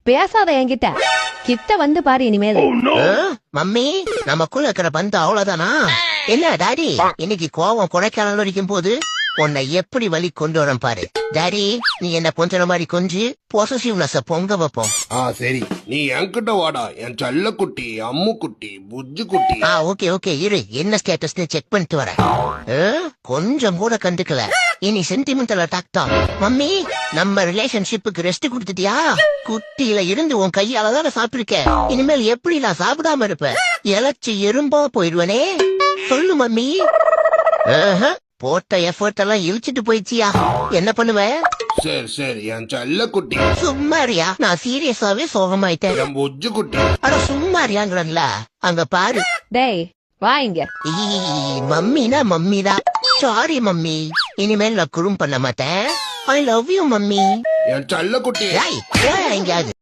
பேசாத என்கிட்ட. கிட்ட வந்து பாரு இனிமேல். மம்மி நமக்குள்ள இருக்கிற பந்து அவ்வளவுதானா? என்ன டாடி இன்னைக்கு கோவம் கொடைக்கானல் வரைக்கும் போது உன்னை எப்படி வழி கொண்டு வரேன் பாரு. டாடி நீ என்ன கொஞ்ச மாதிரி கொஞ்சி பொசசிவ்னஸ பொங்க வைப்போம். சரி நீ என்கிட்ட வாடா என் செல்ல குட்டி அம்மு குட்டி புஜ்ஜு குட்டி. ஓகே ஓகே இரு என்ன ஸ்டேட்டஸ்னு செக் பண்ணிட்டு வரேன். கொஞ்சம் கூட கண்டுக்கல. இனி சென்டிமெண்டல் அட்டாக் தான். மம்மி நம்ம ரிலேஷன்ஷிப்புக்கு ரெஸ்ட் கொடுத்துட்டியா? குட்டியில இருந்து உன் கையால தானே சாப்பிட்டிருக்க. இனிமேல் எப்படி நான் சாப்பிடாம இருப்பேன்? இலச்சி எறும்பா போயிடுவனே. சொல்லு மம்மி. போட்ட எஃபர்ட் எல்லாம் இழிச்சிட்டு போயிடுச்சியா? என்ன பண்ணுவ? சரி சரி என் செல்ல குட்டி. சும்மாரியா நான் சீரியஸாவே சோகமாயிட்டேன். என் புஜ்ஜு குட்டி. அட சும்மாரியாங்கறல அங்க பாரு. டேய் வா இங்க. மம்மினா மம்மிதான். சாரி மம்மி இனிமேல் நான் குறும் பண்ண மாட்டேன். I love you mummy. என் செல்ல குட்டி. எங்கேயாவது